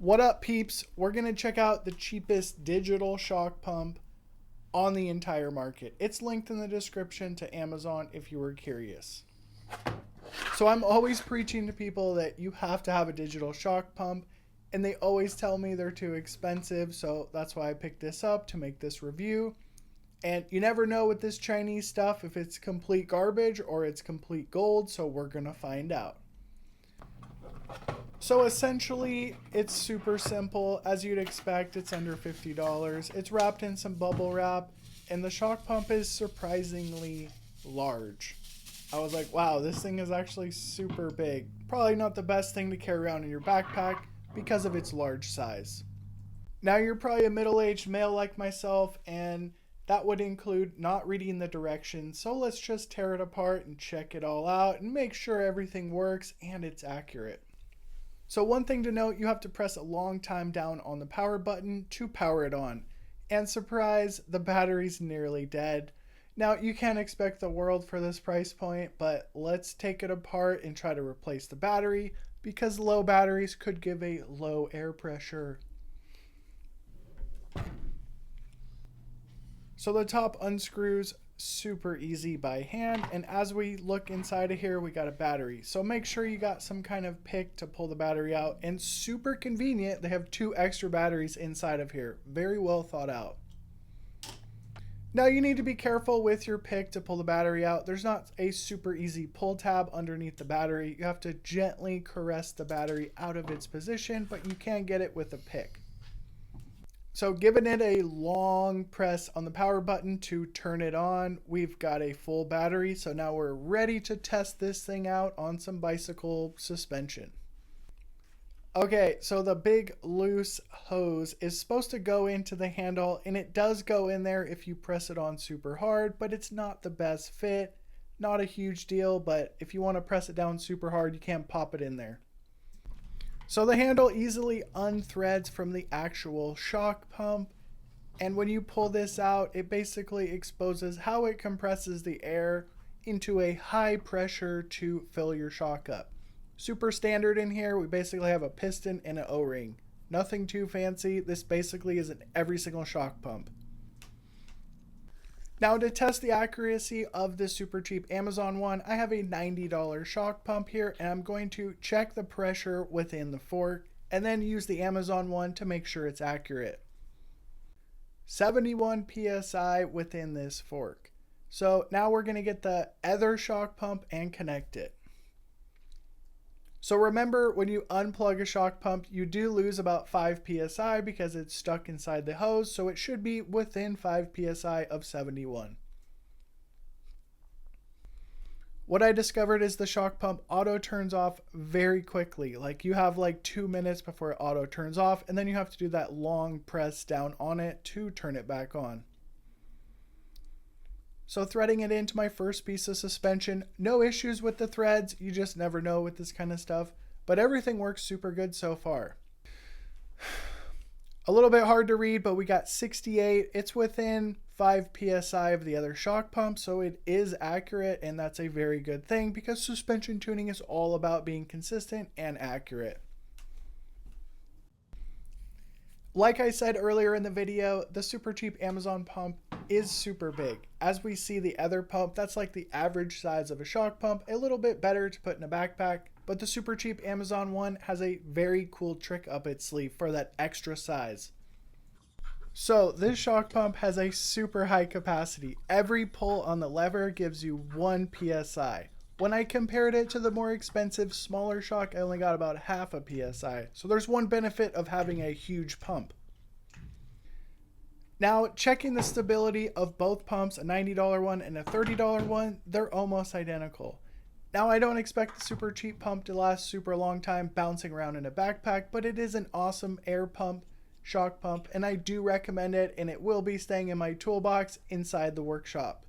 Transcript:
What up, peeps? We're going to check out the cheapest digital shock pump on the entire market. It's linked in the description to Amazon if you were curious. So I'm always preaching to people that you have to have a digital shock pump, and they always tell me they're too expensive, so that's why I picked this up to make this review. And you never know with this Chinese stuff if it's complete garbage or it's complete gold, so we're going to find out. So essentially, it's super simple. As you'd expect, it's under $50. It's wrapped in some bubble wrap, and the shock pump is surprisingly large. I was like, wow, this thing is actually super big. Probably not the best thing to carry around in your backpack because of its large size. Now, you're probably a middle-aged male like myself, and that would include not reading the directions. So let's just tear it apart and check it all out and make sure everything works and it's accurate. So one thing to note, you have to press a long time down on the power button to power it on. And surprise, the battery's nearly dead. Now, you can't expect the world for this price point, but let's take it apart and try to replace the battery because low batteries could give a low air pressure. So the top unscrews super easy by hand, and as we look inside of here, we got a battery. So make sure you got some kind of pick to pull the battery out, and super convenient, they have 2 extra batteries inside of here. Very well thought out. Now you need to be careful with your pick to pull the battery out. There's not a super easy pull tab underneath the battery. You have to gently caress the battery out of its position, but you can get it with a pick. So giving it a long press on the power button to turn it on, we've got a full battery. So now we're ready to test this thing out on some bicycle suspension. Okay, so the big loose hose is supposed to go into the handle, and it does go in there if you press it on super hard, but it's not the best fit. Not a huge deal, but if you want to press it down super hard, you can pop it in there. So the handle easily unthreads from the actual shock pump, and when you pull this out, it basically exposes how it compresses the air into a high pressure to fill your shock up. Super standard in here, we basically have a piston and an O-ring. Nothing too fancy, this basically is in every single shock pump. Now to test the accuracy of this super cheap Amazon one, I have a $90 shock pump here, and I'm going to check the pressure within the fork and then use the Amazon one to make sure it's accurate. 71 PSI within this fork. So now we're going to get the other shock pump and connect it. So remember, when you unplug a shock pump, you do lose about 5 PSI because it's stuck inside the hose, so it should be within 5 PSI of 71. What I discovered is the shock pump auto turns off very quickly. Like you have like 2 minutes before it auto turns off, and then you have to do that long press down on it to turn it back on. So threading it into my first piece of suspension, no issues with the threads, you just never know with this kind of stuff, but everything works super good so far. A little bit hard to read, but we got 68, it's within 5 PSI of the other shock pump, so it is accurate, and that's a very good thing because suspension tuning is all about being consistent and accurate. Like I said earlier in the video, the super cheap Amazon pump is super big. As we see the other pump, that's like the average size of a shock pump, a little bit better to put in a backpack, but the super cheap Amazon one has a very cool trick up its sleeve for that extra size. So this shock pump has a super high capacity. Every pull on the lever gives you 1 PSI. When I compared it to the more expensive, smaller shock, I only got about half a PSI. So there's one benefit of having a huge pump. Now, checking the stability of both pumps, a $90 one and a $30 one, they're almost identical. Now, I don't expect the super cheap pump to last super long time bouncing around in a backpack, but it is an awesome air pump, shock pump, and I do recommend it, and it will be staying in my toolbox inside the workshop.